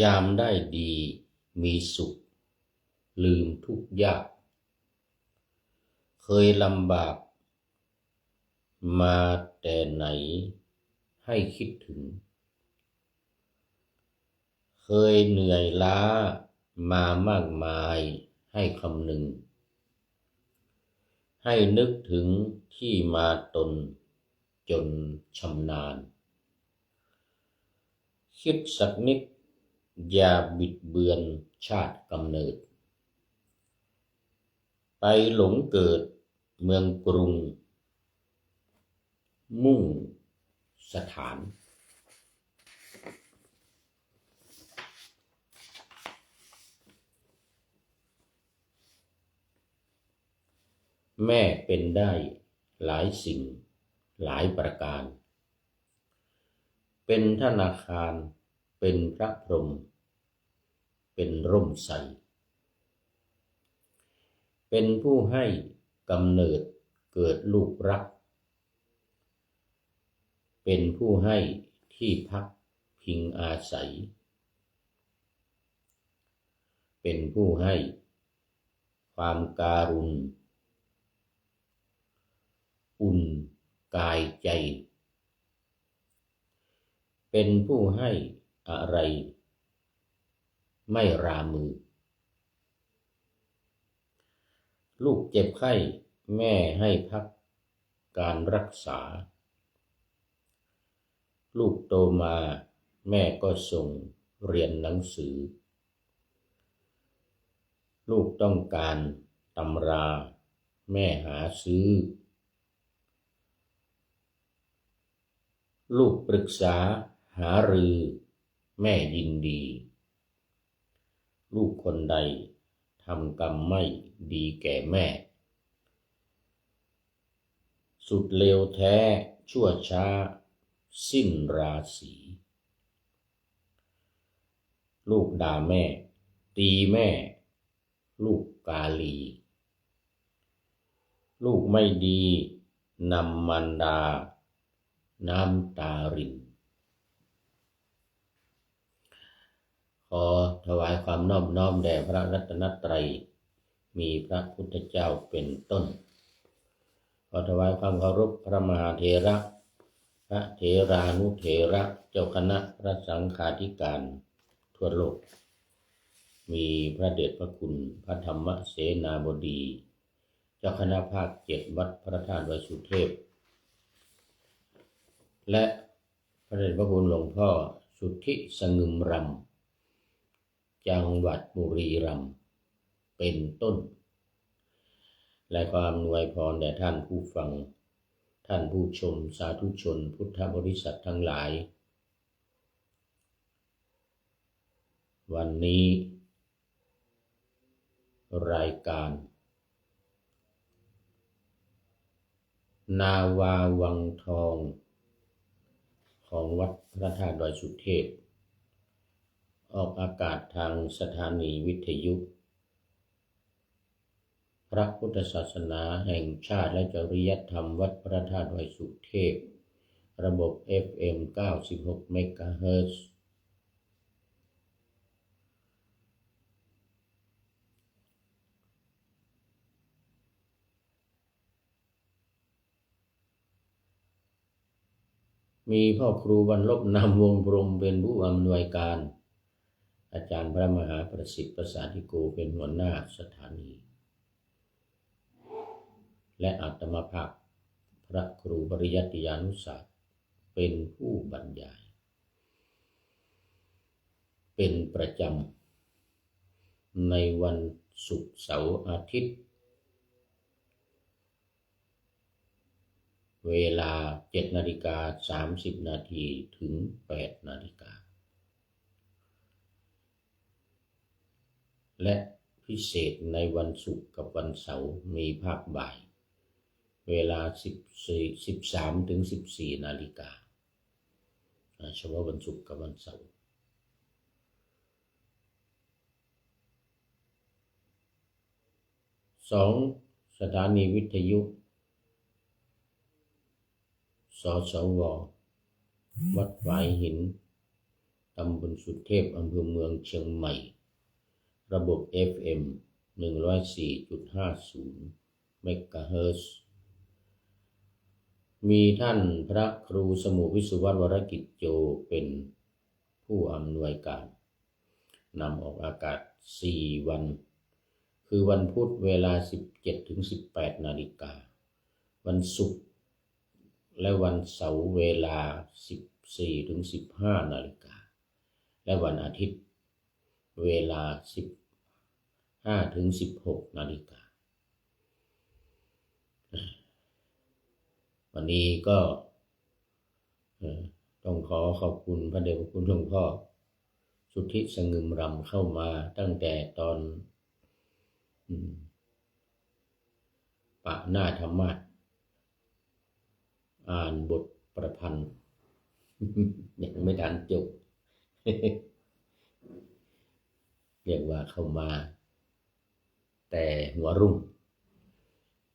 ยามได้ดีมีสุขลืมทุกข์ยากเคยลำบากมาแต่ไหนให้คิดถึงเคยเหนื่อยล้ามามากมายให้คำนึงให้นึกถึงที่มาตนจนชำนาญคิดสักนิดอย่าบิดเบือนชาติกำเนิดไปหลงเกิดเมืองกรุงมุ่งสถานแม่เป็นได้หลายสิ่งหลายประการเป็นธนาคารเป็นพระพรหมเป็นร่มไทรเป็นผู้ให้กำเนิดเกิดลูกรักเป็นผู้ให้ที่พักพิงอาศัยเป็นผู้ให้ความการุณอุ่นกายใจเป็นผู้ให้อะไรไม่รามือลูกเจ็บไข้แม่ให้พักการรักษาลูกโตมาแม่ก็ส่งเรียนหนังสือลูกต้องการตำราแม่หาซื้อลูกปรึกษาหารือแม่ยินดีลูกคนใดทำกรรมไม่ดีแก่แม่สุดเลวแท้ชั่วช้าสิ้นราศีลูกด่าแม่ตีแม่ลูกกาลีลูกไม่ดีนำมารดาน้ำตารินขอถวายความนอบน้อมแด่พระรัตนตรัยมีพระพุทธเจ้าเป็นต้นขอถวายความเคารพพระมหาเถระพระเถรานุเถระเจ้าคณะพระสังฆาธิการทั่วโลกมีพระเดชพระคุณพระธรรมเสนาบดีเจ้าคณะภาค7วัดพระธาตุดอยสุเทพและพระเดชพระคุณหลวงพ่อสุทธิสงึมรำจังหวัดบุรีรัมย์เป็นต้นและความอวยพรแด่ท่านผู้ฟังท่านผู้ชมสาธุชนพุทธบริษัททั้งหลายวันนี้รายการนาวาวังทองของวัดพระธาตุดอยสุเทพออกอากาศทางสถานีวิทยุพระพุทธศาสนาแห่งชาติและจริยธรรมวัดพระธาตุดอยสุเทพระบบ FM 96 เมกะเฮิรตซ์มีพ่อครูบรรลบนามวงพรหมเป็นผู้อำนวยการอาจารย์พระมหาประสิทธิ์ประสาธิโกเป็นหัวหน้าสถานีและอาตมาภาพพระครูปริยัติยานุศาสตร์เป็นผู้บรรยายเป็นประจำในวันศุกร์เสาร์อาทิตย์เวลา 7:30 นาทีถึง 8 นาฬิกาและพิเศษในวันศุกร์กับวันเสาร์มีภาคบ่ายเวลา 13 ถึง 14 นาฬิกาเฉพาะวันศุกร์กับวันเสาร์2 สถานีวิทยุสสว.วัดฝายหินต ตำบลสุเทพอำเภอเมืองเชียงใหม่ระบบ FM 104.50 เมกะเฮิรตซ์มีท่านพระครูสมุวิสุวรรณวรกิจโยเป็นผู้อำนวยการนำออกอากาศ4วันคือวันพุธเวลา 17-18 นาฬิกาวันศุกร์และวันเสาร์เวลา 14-15 นาฬิกาและวันอาทิตย์เวลา 15-16 นาฬิกาวันนี้ก็ต้องขอขอบคุณพระเดชพระคุณหลวงพ่อสุทธิสงึมรำเข้ามาตั้งแต่ตอนปะหน้าธรรมะอ่านบทประพันธ์ยังไม่ทันจบ เรียกว่าเข้ามาแต่หัวรุ่ง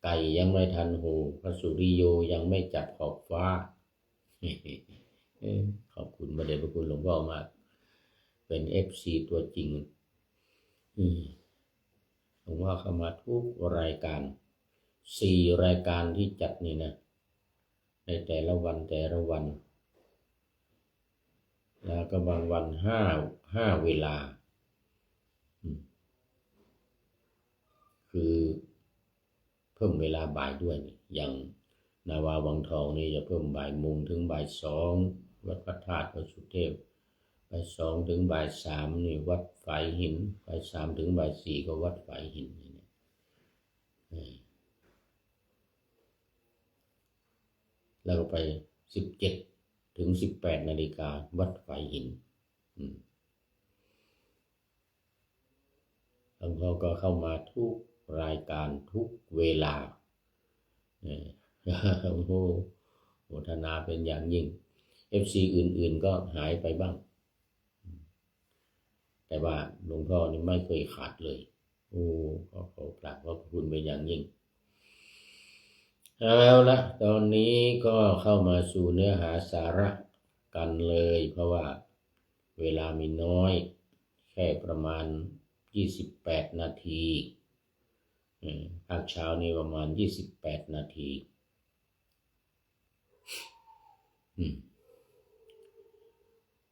ไก่ยังไม่ทันโหพระสุริโยยังไม่จับขอบฟ้า ขอบคุณพระเดชพระคุณหลวงพ่อมากเป็น FC ตัวจริงหลวงพ่อเข้ามาทุกรายการ4รายการที่จัดนี่นะในแต่ละวันแล้วก็บางวัน5เวลาคือเพิ่มเวลาบ่ายด้วยอย่างนาวาวังทองนี่จะเพิ่มบ่ายโมงถึงบ่าย2วัดพระธาตุวัดสุเทพบ่าย2ถึงบ่าย3นี่วัดฝายหินบ่าย3ถึงบ่าย4ก็วัดฝายหินแล้วก็ไป17ถึง18 นาฬิกาวัดฝายหินหลวงพ่อก็เข้ามาทุกรายการทุกเวลาโอ้โหโมทนาเป็นอย่างยิ่ง FC อื่นๆก็หายไปบ้างแต่ว่าหลวงพ่อนี่ไม่เคยขาดเลยโอ้ก็ขอกราบขอบคุณเป็นอย่างยิ่งแล้วละตอนนี้ก็เข้ามาสู่เนื้อหาสาระกันเลยเพราะว่าเวลามีน้อยแค่ประมาณ28 นาทีภาคเช้านี้ประมาณ28 นาที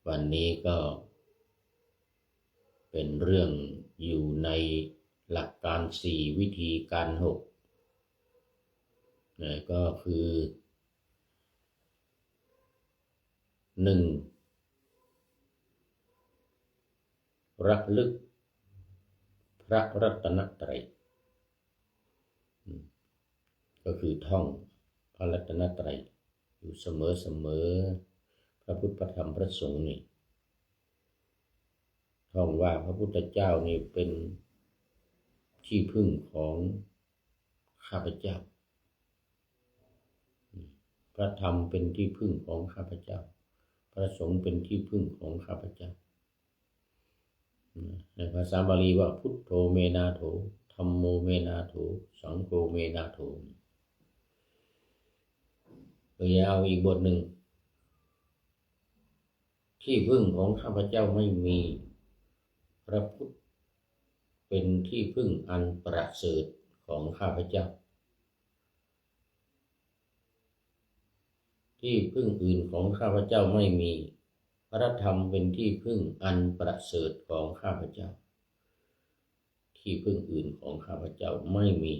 วันนี้ก็เป็นเรื่องอยู่ในหลักการ4วิธีการ6ก็คือ1ระลึกพระรัตนตรัยก็คือท่องพระรัตนตรัยอยู่เสมอพระพุทธพระธรรมพระสงฆ์นี่ท่องว่าพระพุทธเจ้านี่เป็นที่พึ่งของข้าพเจ้าพระธรรมเป็นที่พึ่งของข้าพเจ้าพระสงฆ์เป็นที่พึ่งของข้าพเจ้าในภาษาบาลีว่าพุทโธเมนาโถธัมโมเมนาโถสังโฆเมนาโถเอาอีกบทหนึ่งที่พึ่งของข้าพเจ้าไม่มีพระพุทธเป็นที่พึ่งอันประเสริฐของข้าพเจ้าที่พึ่งอื่นของข้าพเจ้าไม่มีพระธรรมเป็นที่พึ่งอันประเสริฐของข้าพเจ้าที่พึ่งอื่นของข้าพเจ้าไม่มี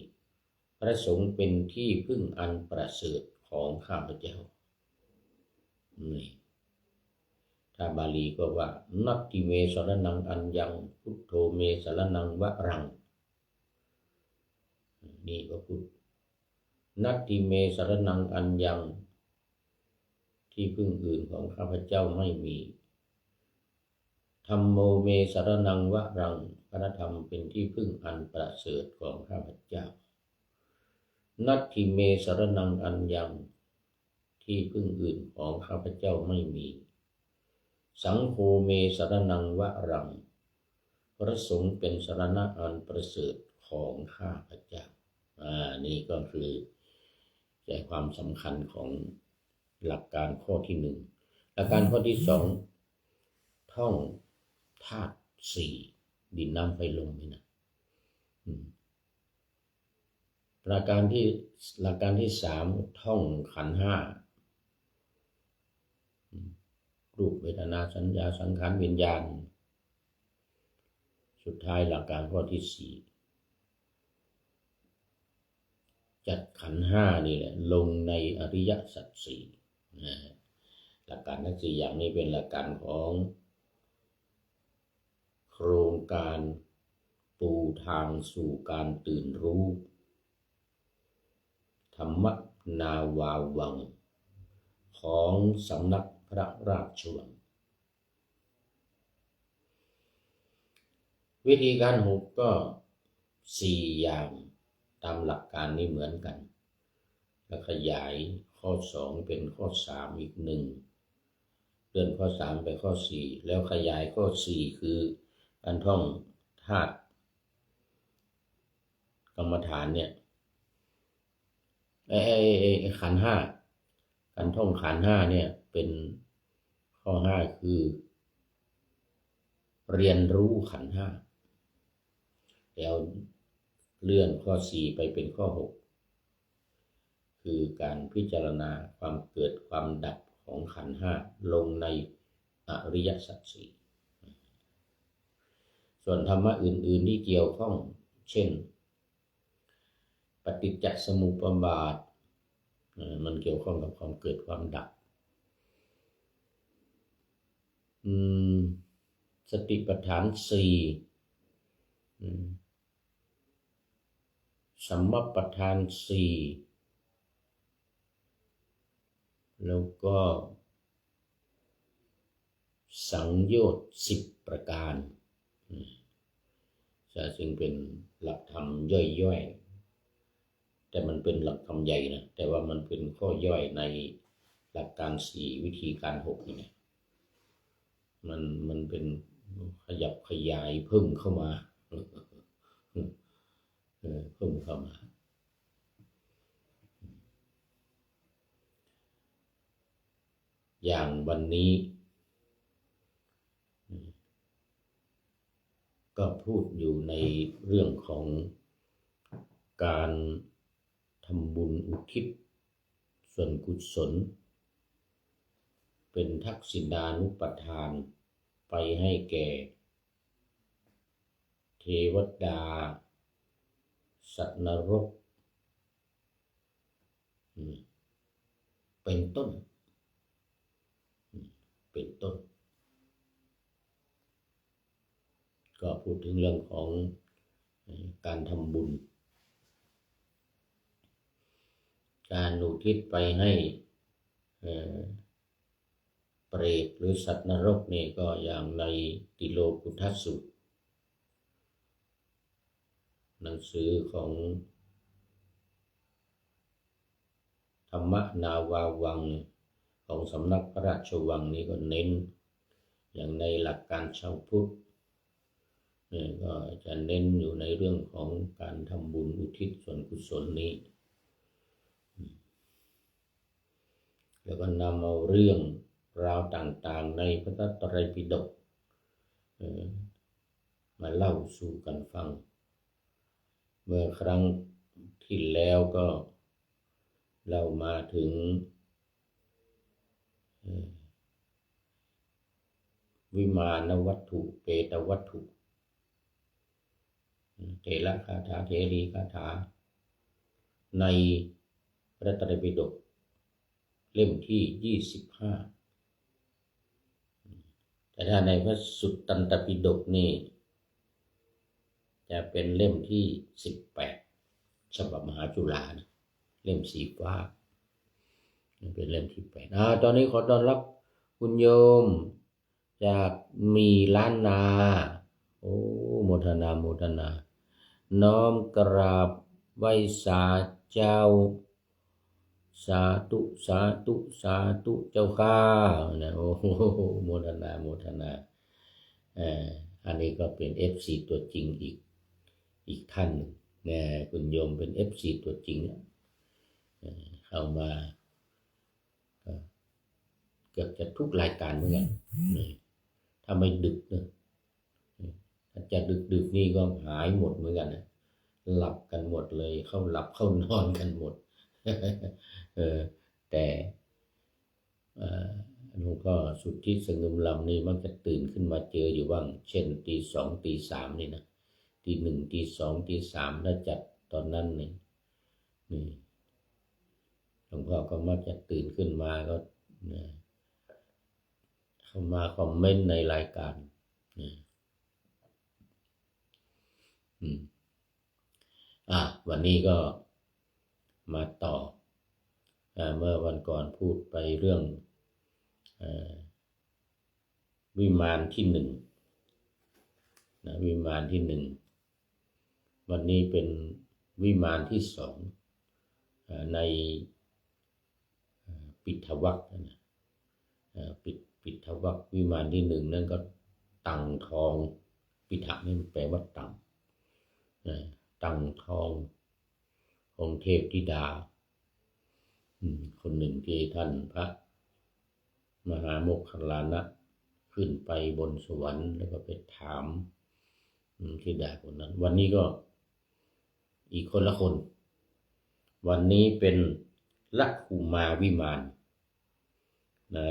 พระสงฆ์เป็นที่พึ่งอันประเสริฐของข้าพเจ้านี่ถ้าบาลีก็ว่านัตติเมสรนังอัญญังพุทโธเมสรนังวรังนี่ก็พูดนัตติเมสรนังอัญญังที่พึ่งอื่นของข้าพเจ้าไม่มีธัมโมเมสรนังวรังพระธรรมเป็นที่พึ่งอันประเสริฐของข้าพเจ้านัตถิเมสรนังอัญญังที่พึ่งอื่นของข้าพเจ้าไม่มีสังโฆเมสรนังวรังพระสงฆ์เป็นสรณะอันประเสริฐของข้าพเจ้านี่ก็คือใจความสำคัญของหลักการข้อที่1หลักการข้อที่2 ท่องธาตุสี่ดินน้ำไฟลมนี่นะหลักการที่สามท่องขันธ์ห้ารูปเวทนาสัญญาสังขารวิญญาณสุดท้ายหลักการข้อที่สี่จัดขันธ์ห้านี่แหละลงในอริยสัจสี่หลักการทั้งสี่อย่างนี้เป็นหลักการของโครงการปูทางสู่การตื่นรู้ธรรมนาวาวังของสำนักพระราชวังวิธีการหุบก็สี่อย่างตามหลักการนี้เหมือนกันแล้วขยายข้อสองเป็นข้อสามอีกหนึ่งเลื่อนข้อสามไปข้อสี่แล้วขยายข้อสี่คือการท่องธาตุกรรมฐานเนี่ยขันธ์ห้าการท่องขันธ์ห้าเนี่ยเป็นข้อห้าคือเรียนรู้ขันธ์ห้าแล้วเลื่อนข้อสี่ไปเป็นข้อหกคือการพิจารณาความเกิดความดับของขันธ์ห้าลงในอริยสัจสี่ส่วนธรรมะอื่นๆที่เกี่ยวข้องเช่นปฏิจจสมุปบาทมันเกี่ยวข้องกับความเกิดความดับสติปัฏฐานสี่สัมมัปปทานสี่แล้วก็สังโยชน์10ประการซึ่งเป็นหลักธรรมย่อยๆแต่มันเป็นหลักธรรมใหญ่นะแต่ว่ามันเป็นข้อย่อยในหลักการสี่วิธีการหกนี่มันเป็นขยับขยายเพิ่มเข้ามาเพิ่มเข้ามาอย่างวันนี้ก็พูดอยู่ในเรื่องของการทำบุญอุทิศส่วนกุศลเป็นทักษิณานุปทานไปให้แก่เทวดาสัตว์นรกเป็นต้นก็พูดถึงเรื่องของการทำบุญการอุทิศไปให้เปรตหรือสัตว์นรกนี่ก็อย่างในติโลกุทสูตรหนังสือของธรรมนาวาวังของสำนักพระราชวังนี้ก็เน้นอย่างในหลักการชาวพุทธก็จะเน้นอยู่ในเรื่องของการทำบุญอุทิศส่วนกุศลนี้แล้วก็นำเอาเรื่องราวต่างๆในพระไตรปิฎกมาเล่าสู่กันฟังเมื่อครั้งที่แล้วก็เล่ามาถึงวิมานวัตถุเปตวัตถุเถระคาถาเถรีคาถาในพระไตรปิฎกเล่มที่25แต่ถ้าในพระสุตตันตปิฎกนี่จะเป็นเล่มที่18ฉบับมหาจุฬานะเล่มสีฟ้าเป็นเล่มที่8ตอนนี้ขอต้อนรับคุณโยมจากมีล้านนาโอ้โมทนาน้อมกราบไหว้สาเจ้าสาธุเจ้าข้าโอ้โหโมทนาอันนี้ก็เป็น FC ตัวจริงอีกท่านนะคุณโยมเป็น FC ตัวจริงเข้ามาเกือบจะทุกรายการเหมือนกัน ถ้าไม่ดึกนะถ้าจะดึกนี่ก็หายหมดเหมือนกันนะหลับกันหมดเลยเข้าหลับเข้านอนกันหมด แต่หลวงพ่อสุทธิสงบลำนี่มันจะตื่นขึ้นมาเจออยู่บ้างเช่นตี 2 ตี 3นี่นะตี 1 ตี 2 ตี 3ถ้าจัดตอนนั้นนี่หลวงพ่อก็มักจะตื่นขึ้นมาก็เข้ามาคอมเมนต์ในรายการวันนี้ก็มาต่อเมื่อวันก่อนพูดไปเรื่องวิมานที่1นะวิมานที่1วันนี้เป็นวิมานที่2ในปิฐวรรคนะปิฐวรรควิมานที่1นั่นก็ตังทองปิฐะนี่แปลว่าตังตังทองของเทพธิดาคนหนึ่งที่ท่านพระมหาโมคคัลลานะขึ้นไปบนสวรรค์แล้วก็ไปถามธิดาคนนั้นวันนี้ก็อีกคนละคนวันนี้เป็นลักขุมาวิมาน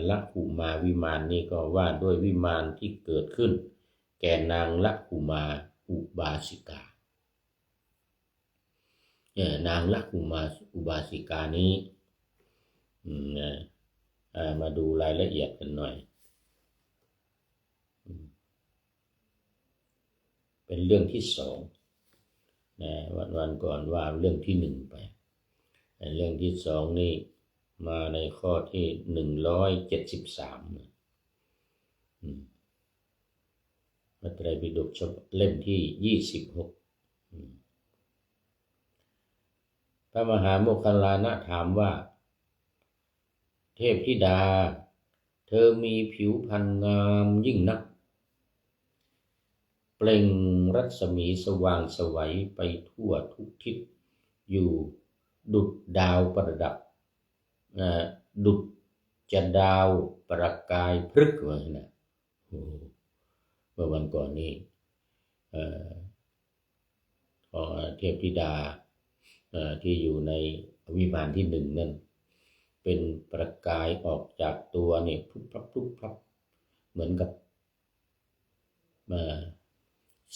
ลักขุมาวิมานนี่ก็ว่าด้วยวิมานที่เกิดขึ้นแก่นางลักขุมาอุบาสิกานางลักขุมาอุบาสิกานี้มาดูรายละเอียดกันหน่อยเป็นเรื่องที่2วันก่อนว่าเรื่องที่1ไปเรื่องที่2นี่มาในข้อที่173พระไตรปิฎกเล่มที่26พระมหาโมคคัลลานะถามว่าเทพธิดาเธอมีผิวพรรณงามยิ่งนักเปล่งรัศมีสว่างไสวไปทั่วทุกทิศอยู่ดุจดาวประดับดุจจะดาวประกายพฤกษ์ว่านะเมื่อวันก่อนนี้เทพธิดาที่อยู่ในวิมานที่1นั่นเป็นประกายออกจากตัวนี่พลุบพลับพลุบพลับเหมือนกับ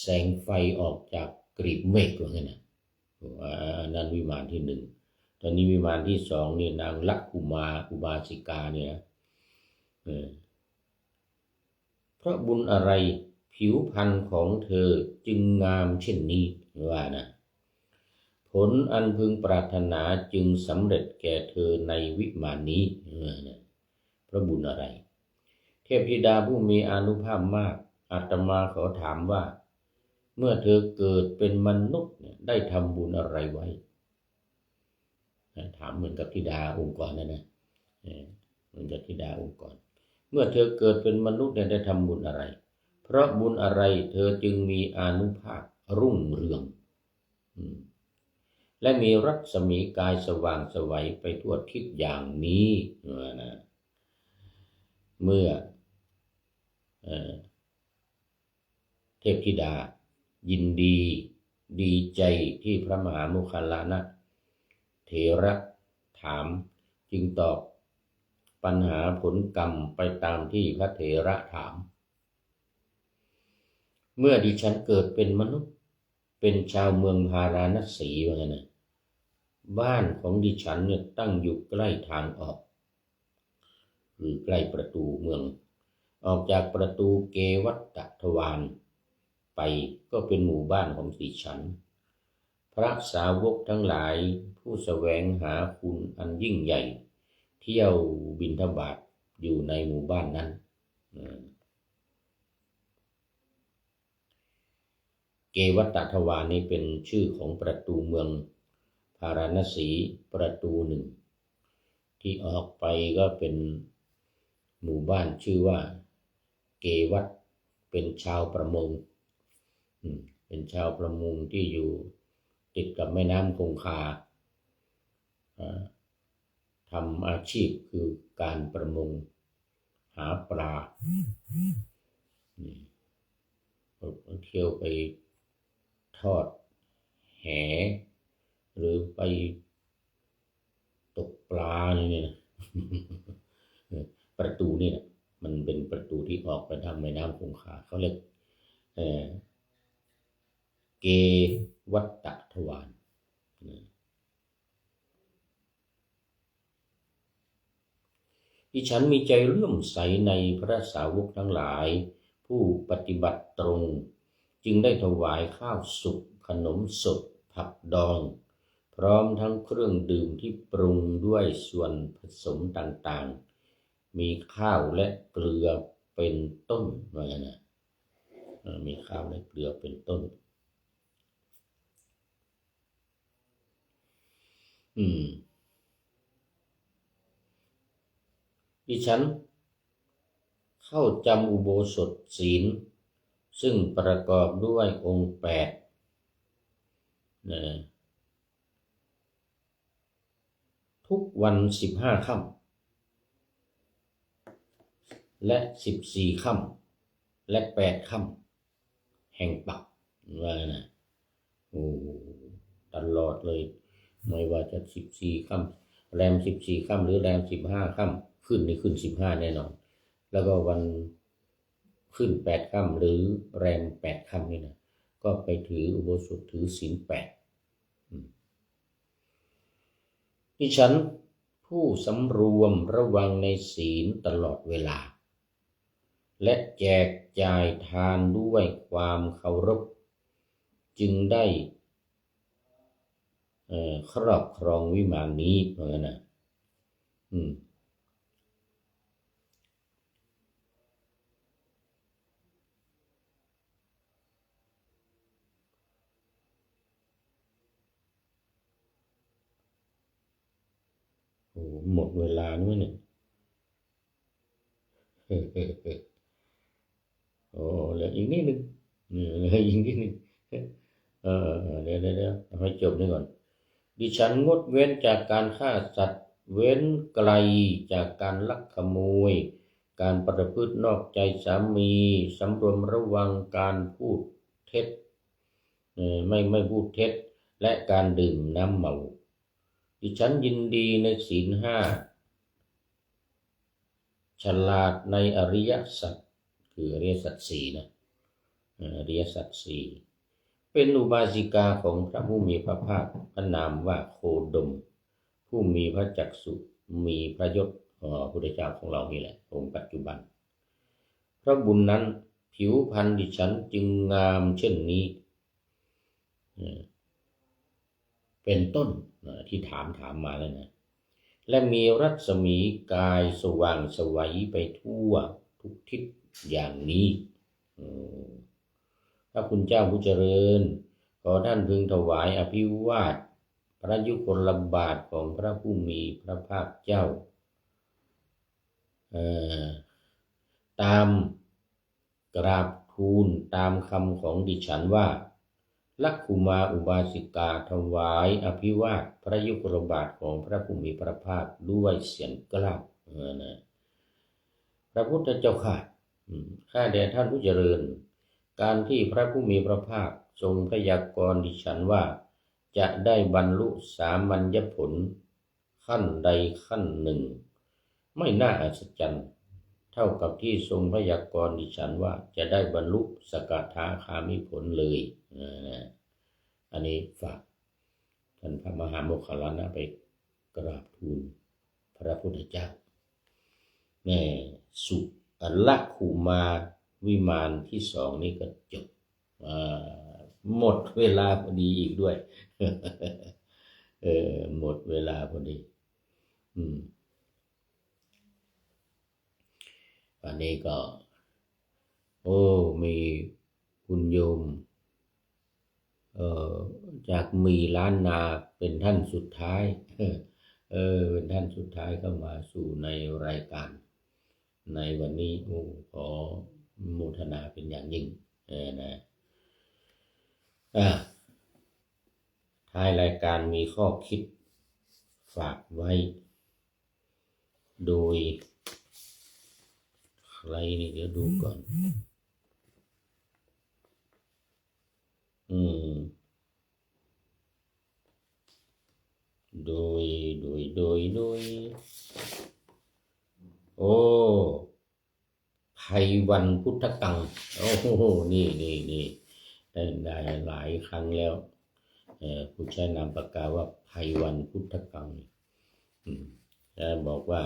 แสงไฟออกจากกลีบเมฆว่างั้นนะนั่นวิมานที่1ตอนนี้วิมานที่2นี่นางลักขุมาอุบาสิกาเนี่ยเพราะบุญอะไรผิวพรรณของเธอจึงงามเช่นนี้ว่านะผลอันพึงปรารถนาจึงสำเร็จแก่เธอในวิมานนี้เพราะบุญอะไรเทพธิดาผู้มีอานุภาพมากอาตมาขอถามว่าเมื่อเธอเกิดเป็นมนุษย์ได้ทำบุญอะไรไว้ถามเหมือนกับธิดาองค์กรนะเหมือนกับธิดาองค์กรเมื่อเธอเกิดเป็นมนุษย์ได้ทำบุญอะไรเพราะบุญอะไรเธอจึงมีอานุภาพรุ่งเรืองและมีรัศมีกายสว่างไสวไปทั่วทิศอย่างนี้นะเมื่อเทพธิดายินดีใจที่พระมหาโมคคัลลานะเถระถามจึงตอบปัญหาผลกรรมไปตามที่พระเถระถามเมื่อดิฉันเกิดเป็นมนุษย์เป็นชาวเมืองพาราณสีว่าไงนะบ้านของดิฉันเนี่ยตั้งอยู่ใกล้ทางออกหรือใกล้ประตูเมืองออกจากประตูเกวัตตทวารไปก็เป็นหมู่บ้านของดิฉันพระสาวกทั้งหลายผู้แสวงหาคุณอันยิ่งใหญ่เที่ยวบิณฑบาตอยู่ในหมู่บ้านนั้นเกวัตตทวารนี้เป็นชื่อของประตูเมืองพาราณสีประตู1ที่ออกไปก็เป็นหมู่บ้านชื่อว่าเกวัตเป็นชาวประมงเป็นชาวประมงที่อยู่ติดกับแม่น้ำคงคาทำอาชีพคือการประมงหาปลา เที่ยวไปทอดแหหรือไปตกปลาเนี่ย ประตูนี่นะมันเป็นประตูที่ออกไปทางแม่น้ำคงคาเขาเรียกเกวัตตทวารดิฉันมีใจเลื่อมใสในพระสาวกทั้งหลายผู้ปฏิบัติตรงจึงได้ถวายข้าวสุกขนมสดผักดองพร้อมทั้งเครื่องดื่มที่ปรุงด้วยส่วนผสมต่างๆมีข้าวและเกลือเป็นต้นว่าอย่างนั้นมีข้าวและเกลือเป็นต้นดิฉันเข้าจำอุโบสถศีลซึ่งประกอบด้วยองค์8ทุกวัน15 ค่ำและ14 ค่ำและ8 ค่ำแห่งปักว่านะตลอดเลยไม่ว่าจะ14 ค่ำแรม14 ค่ำหรือแรม15 ค่ำขึ้นนี่ขึ้น15แน่นอนแล้วก็วันขึ้น8 ค่ำหรือแรม8 ค่ำนี่นะก็ไปถืออุโบสถถือศีล8ดิฉันผู้สำรวมระวังในศีลตลอดเวลาและแจกจ่ายทานด้วยความเคารพจึงได้ครอบครองวิมานนี้เพราะงั้นนะหมดเวลาด้วยเนี่ยเหลืออีกนิดนึงเหลืออีกนิดนึงเดี๋ยวให้จบนี่ก่อนดิฉันงดเว้นจากการฆ่าสัตว์เว้นไกลจากการลักขโมยการประพฤตินอกใจสามีสำรวมระวังการพูดเท็จไม่พูดเท็จและการดื่มน้ำเมาดิฉันยินดีในศีล 5ฉลาดในอริยสัจคืออริยสัจ4นะอริยสัจ4เป็นอุบาสิกาของพระผู้มีพระภาคพระนามว่าโคดมผู้มีพระจักษุมีพระยศพุทธเจ้าของเรานี่แหละองค์ปัจจุบันเพราะบุญนั้นผิวพรรณดิฉันจึงงามเช่นนี้เป็นต้นที่ถามมาแล้วนะและมีรัศมีกายสว่างไสวไปทั่วทุกทิศอย่างนี้พระคุณเจ้าผู้เจริญขอท่านพึงถวายอภิวาทพระยุคลบาทของพระผู้มีพระภาคเจ้าตามกราบทูลตามคำของดิฉันว่าลักขุมาอุบาสิกาถวายอภิวาทพระยุคลบาทของพระผู้มีพระภาคด้วยเสียงกล้าวพระพุทธเจ้าข้าแด่ท่านผู้เจริญการที่พระผู้มีพระภาคทรงพยากรณ์ดิฉันว่าจะได้บรรลุสามัญญผลขั้นใดขั้นหนึ่งไม่น่าอัศจรรย์เท่ากับที่ทรงพยากรณ์ดิฉันว่าจะได้บรรลุสกทาคามิผลเลยอันนี้ฝากท่านพระมหาโมคคัลลานะไปกราบทูลพระพุทธเจ้าสุลักขุมาวิมานที่2นี่ก็จบหมดเวลาพอดีอีกด้วยหมดเวลาพอดีอันนี้ก็มีคุณโยมจากมีล้านนาเป็นท่านสุดท้ายเป็นท่านสุดท้ายเข้ามาสู่ในรายการในวันนี้ขอโมทนาเป็นอย่างยิ่งนะท้ายรายการมีข้อคิดฝากไว้โดยใครนี่เดี๋ยวดูก่อน อืมโดยโอ้ไพวันพุทธกังโอ้โหนี่ได้หลายครั้งแล้วผู้ใช้นามปากกาว่าไพวันพุทธกังแล้วบอกว่า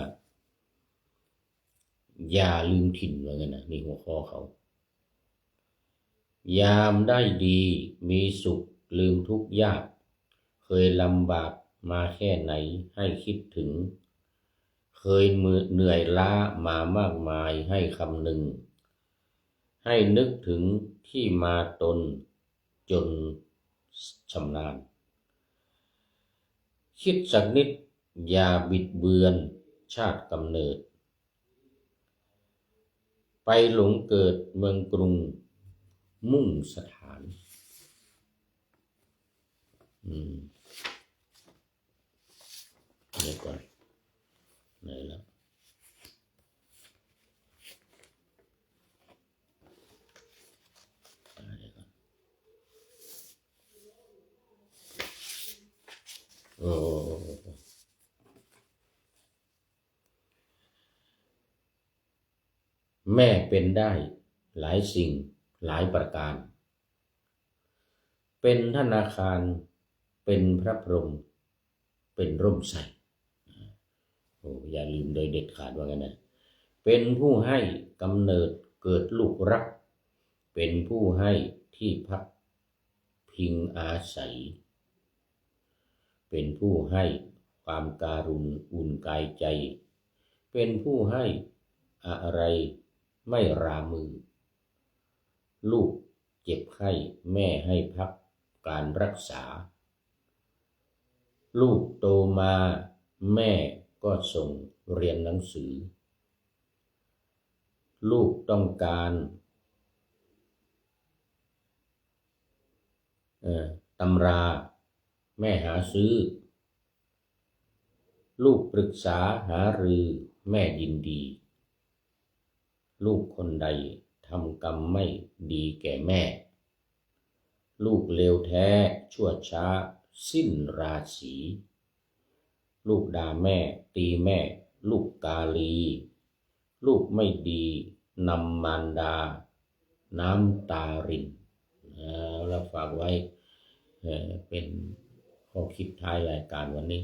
อย่าลืมถิ่นว่างั้นนะนี่หัวข้อเขายามได้ดีมีสุขลืมทุกข์ยากเคยลำบากมาแค่ไหนให้คิดถึงเคยเหนื่อยล้ามามากมายให้คำนึงให้นึกถึงที่มาตนจนชำนาญคิดสักนิดอย่าบิดเบือนชาติกำเนิดไปหลงเกิดเมืองกรุงมุ่งสถานเดี๋ยวก่อนไหนแล้วโอ้แม่เป็นได้หลายสิ่งหลายประการเป็นธนาคารเป็นพระพรหมเป็นร่มไทรโอ้อย่าลืมโดยเด็ดขาดว่างั้นนะเป็นผู้ให้กำเนิดเกิดลูกรักเป็นผู้ให้ที่พักพิงอาศัยเป็นผู้ให้ความการุณอุ่นกายใจเป็นผู้ให้อะไรไม่รามือลูกเจ็บไข้แม่ให้พักการรักษาลูกโตมาแม่ก็ส่งเรียนหนังสือลูกต้องการตำราแม่หาซื้อลูกปรึกษาหารือแม่ยินดีลูกคนใดทำกรรมไม่ดีแก่แม่ลูกเลวแท้ชั่วช้าสิ้นราศีลูกด่าแม่ตีแม่ลูกกาลีลูกไม่ดีนำมารดาน้ำตารินเราฝากไว้เป็นข้อคิดท้ายรายการวันนี้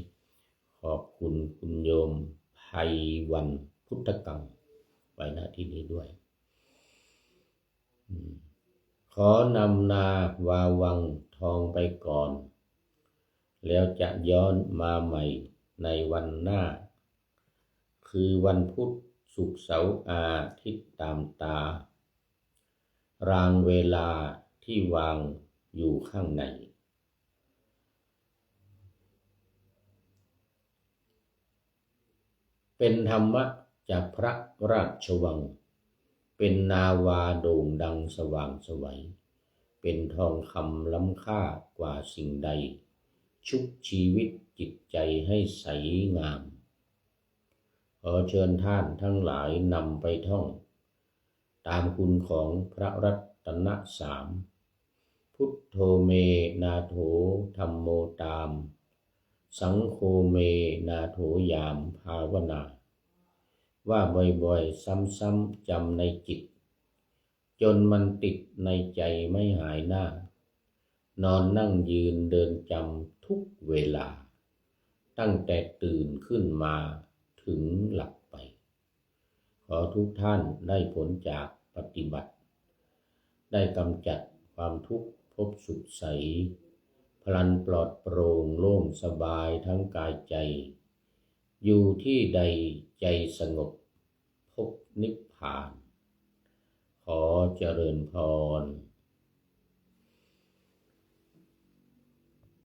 ขอบคุณคุณโยมไพวันพุทธกังไว้ณที่นี้ด้วยขอนำนาวาวังทองไปก่อนแล้วจะย้อนมาใหม่ในวันหน้าคือวันพุธศุกร์เสาร์อาทิตย์ตามตารางเวลาที่วางอยู่ข้างในเป็นธรรมะจากพระราชวังเป็นนาวาโด่งดังสว่างไสวเป็นทองคำล้ำค่ากว่าสิ่งใดชุบชีวิตจิตใจให้ใสงามขอเชิญท่านทั้งหลายนำไปท่องตามคุณของพระรัตนสามพุทโธเมนาโถธัมโมตามสังโฆเมนาโถยามภาวนาว่าบ่อยๆซ้ำๆจำในจิตจนมันติดในใจไม่หายหน้านอนนั่งยืนเดินจำทุกเวลาตั้งแต่ตื่นขึ้นมาถึงหลับไปขอทุกท่านได้ผลจากปฏิบัติได้กำจัดความทุกข์พบสุขใสพลันปลอดโปร่งโล่งสบายทั้งกายใจอยู่ที่ใดใจสงบพบนิพพานขอเจริญพร